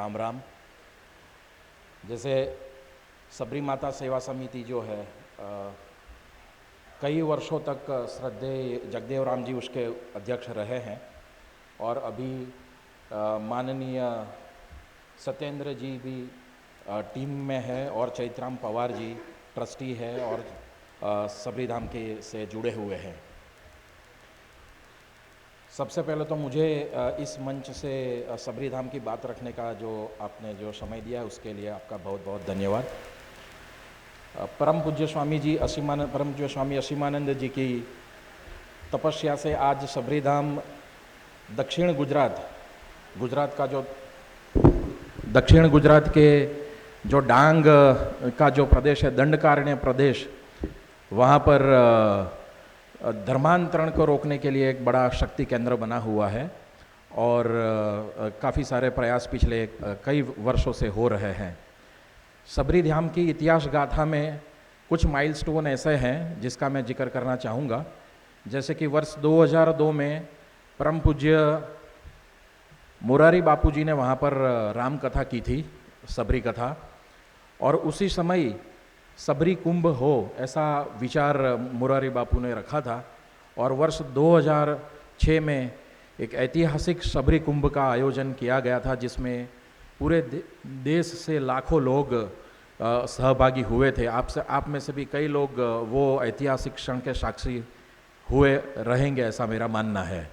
राम राम। जैसे सबरी माता सेवा समिति जो है कई वर्षों तक श्रद्धेय जगदेव राम जी उसके अध्यक्ष रहे हैं और अभी माननीय सत्येंद्र जी भी टीम में है और चैत्राम पवार जी ट्रस्टी है और सबरी धाम के से जुड़े हुए हैं। सबसे पहले तो मुझे इस मंच से सबरी धाम की बात रखने का जो आपने जो समय दिया उसके लिए आपका बहुत बहुत धन्यवाद। परम पूज्य स्वामी जी परम पूज्य स्वामी असीमानंद जी की तपस्या से आज सबरी धाम दक्षिण गुजरात का जो दक्षिण गुजरात के जो डांग का जो प्रदेश है, दंडकारण्य प्रदेश, वहाँ पर धर्मांतरण को रोकने के लिए एक बड़ा शक्ति केंद्र बना हुआ है और काफ़ी सारे प्रयास पिछले कई वर्षों से हो रहे हैं। सबरी धाम की इतिहास गाथा में कुछ माइलस्टोन ऐसे हैं जिसका मैं जिक्र करना चाहूँगा। जैसे कि वर्ष 2002 में परम पूज्य मुरारी बापू जी ने वहाँ पर राम कथा की थी, सबरी कथा, और उसी समय सबरी कुंभ हो ऐसा विचार मुरारी बापू ने रखा था और वर्ष 2006 में एक ऐतिहासिक सबरी कुंभ का आयोजन किया गया था जिसमें पूरे देश से लाखों लोग सहभागी हुए थे। आप में से भी कई लोग वो ऐतिहासिक क्षण के साक्षी हुए रहेंगे ऐसा मेरा मानना है।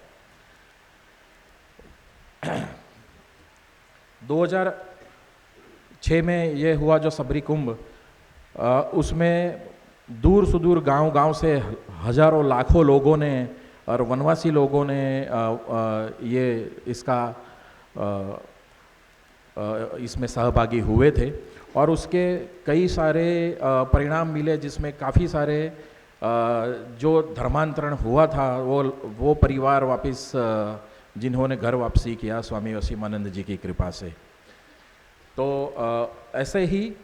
2006 में ये हुआ जो सबरी कुंभ, उसमें दूर सुदूर गांव से हजारों लाखों लोगों ने और वनवासी लोगों ने ये इसमें सहभागी हुए थे और उसके कई सारे परिणाम मिले जिसमें काफ़ी सारे जो धर्मांतरण हुआ था वो परिवार वापस जिन्होंने घर वापसी किया स्वामी असीमानंद जी की कृपा से। तो ऐसे ही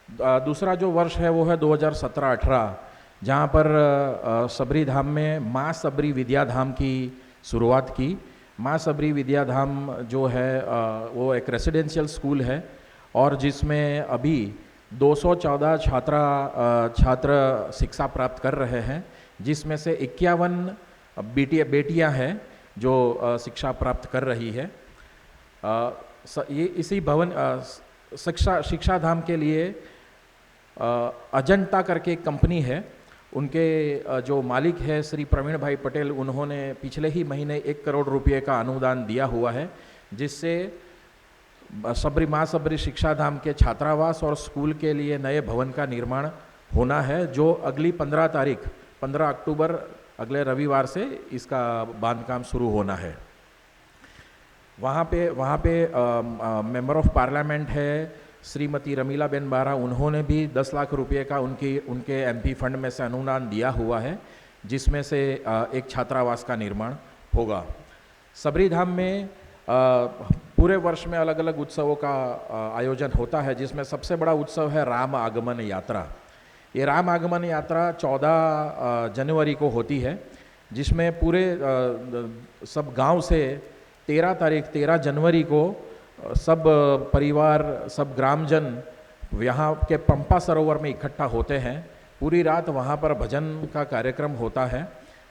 दूसरा जो वर्ष है वो है 2017-18, जहाँ पर सबरी धाम में माँ सबरी विद्याधाम की शुरुआत की। माँ सबरी विद्याधाम जो है वो एक रेसिडेंशियल स्कूल है और जिसमें अभी 214 छात्र शिक्षा प्राप्त कर रहे हैं, जिसमें से 51 बेटियां हैं जो शिक्षा प्राप्त कर रही है। ये इसी भवन शिक्षा धाम के लिए अजंता करके एक कंपनी है, उनके जो मालिक है श्री प्रवीण भाई पटेल, उन्होंने पिछले ही महीने 1 करोड़ रुपये का अनुदान दिया हुआ है जिससे माँ सबरी शिक्षा धाम के छात्रावास और स्कूल के लिए नए भवन का निर्माण होना है, जो अगली 15 अक्टूबर अगले रविवार से इसका बांधकाम शुरू होना है। वहाँ पे मेंबर ऑफ पार्लियामेंट है श्रीमती रमीला बेन बारा, उन्होंने भी 10 लाख रुपये का उनके एमपी फंड में से अनुदान दिया हुआ है जिसमें से एक छात्रावास का निर्माण होगा। सबरी धाम में पूरे वर्ष में अलग अलग उत्सवों का आयोजन होता है जिसमें सबसे बड़ा उत्सव है राम आगमन यात्रा। ये राम आगमन यात्रा 14 जनवरी को होती है, जिसमें पूरे सब गांव से 13 जनवरी को सब परिवार, सब ग्रामजन यहाँ के पंपा सरोवर में इकट्ठा होते हैं। पूरी रात वहाँ पर भजन का कार्यक्रम होता है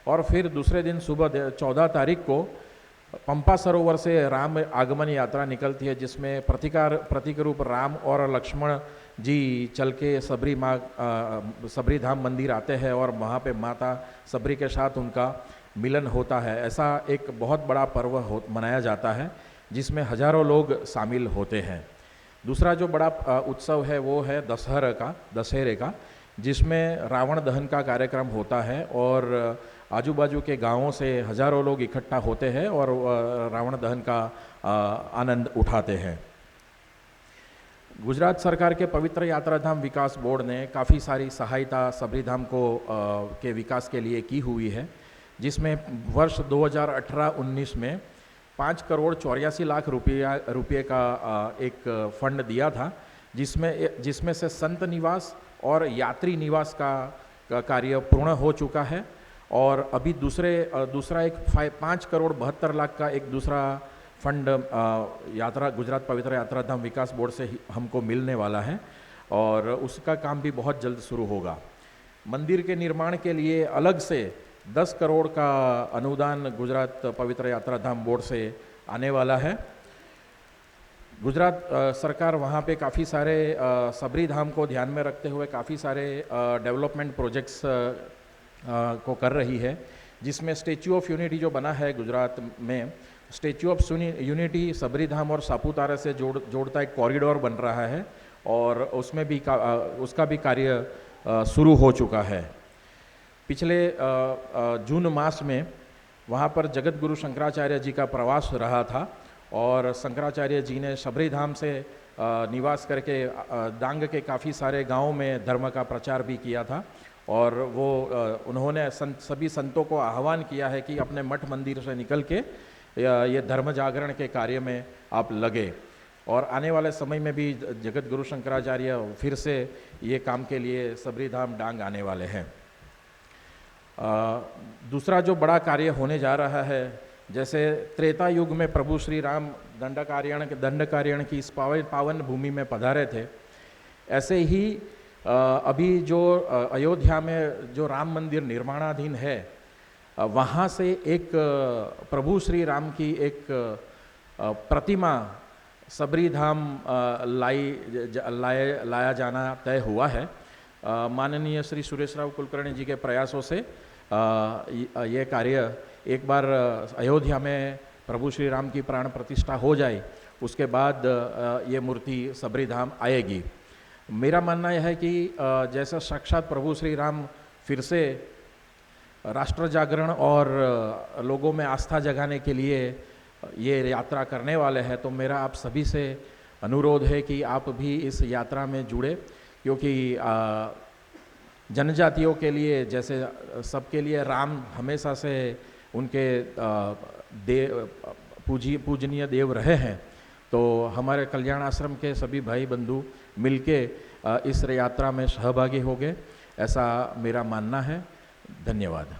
और फिर दूसरे दिन सुबह 14 तारीख को पंपा सरोवर से राम आगमन यात्रा निकलती है, जिसमें प्रतीक रूप राम और लक्ष्मण जी चल के सबरी धाम मंदिर आते हैं और वहाँ पे माता सबरी के साथ उनका मिलन होता है। ऐसा एक बहुत बड़ा पर्व मनाया जाता है जिसमें हजारों लोग शामिल होते हैं। दूसरा जो बड़ा उत्सव है वो है दशहरे का, जिसमें रावण दहन का कार्यक्रम होता है और आजू बाजू के गांवों से हजारों लोग इकट्ठा होते हैं और रावण दहन का आनंद उठाते हैं। गुजरात सरकार के पवित्र यात्रा धाम विकास बोर्ड ने काफ़ी सारी सहायता सबरी धाम को के विकास के लिए की हुई है, जिसमें वर्ष 2018-19 में 5 करोड़ 84 लाख रुपये का एक फंड दिया था, जिसमें से संत निवास और यात्री निवास का कार्य पूर्ण हो चुका है और अभी दूसरा एक 5 करोड़ 72 लाख का एक दूसरा फंड यात्रा गुजरात पवित्र यात्रा धाम विकास बोर्ड से हमको मिलने वाला है और उसका काम भी बहुत जल्द शुरू होगा। मंदिर के निर्माण के लिए अलग से 10 करोड़ का अनुदान गुजरात पवित्र यात्रा धाम बोर्ड से आने वाला है। गुजरात सरकार वहाँ पे काफ़ी सारे सबरी धाम को ध्यान में रखते हुए काफ़ी सारे डेवलपमेंट प्रोजेक्ट्स को कर रही है, जिसमें स्टैच्यू ऑफ यूनिटी जो बना है गुजरात में, स्टैच्यू ऑफ यूनिटी सबरी धाम और सापुतारा से जोड़ता एक कॉरिडोर बन रहा है और उसमें भी उसका भी कार्य शुरू हो चुका है। पिछले जून मास में वहाँ पर जगत गुरु शंकराचार्य जी का प्रवास रहा था और शंकराचार्य जी ने सबरी धाम से निवास करके डांग के काफ़ी सारे गांवों में धर्म का प्रचार भी किया था और वो उन्होंने सभी संतों को आह्वान किया है कि अपने मठ मंदिर से निकल के ये धर्म जागरण के कार्य में आप लगे और आने वाले समय में भी जगत गुरु शंकराचार्य फिर से ये काम के लिए सबरी धाम डांग आने वाले हैं। दूसरा जो बड़ा कार्य होने जा रहा है, जैसे त्रेता युग में प्रभु श्री राम दंडकारण्य की इस पावन भूमि में पधारे थे, ऐसे ही अभी जो अयोध्या में जो राम मंदिर निर्माणाधीन है, वहाँ से एक प्रभु श्री राम की एक प्रतिमा सबरी धाम लाया जाना तय हुआ है। माननीय श्री सुरेश राव कुलकर्णी जी के प्रयासों से ये कार्य एक बार अयोध्या में प्रभु श्री राम की प्राण प्रतिष्ठा हो जाए, उसके बाद ये मूर्ति सबरी धाम आएगी। मेरा मानना यह है कि जैसा साक्षात प्रभु श्री राम फिर से राष्ट्र जागरण और लोगों में आस्था जगाने के लिए ये यात्रा करने वाले हैं, तो मेरा आप सभी से अनुरोध है कि आप भी इस यात्रा में जुड़े, क्योंकि जनजातियों के लिए जैसे सबके लिए राम हमेशा से उनके पूजनीय देव रहे हैं, तो हमारे कल्याण आश्रम के सभी भाई बंधु मिलके इस यात्रा में सहभागी होंगे, ऐसा मेरा मानना है। धन्यवाद।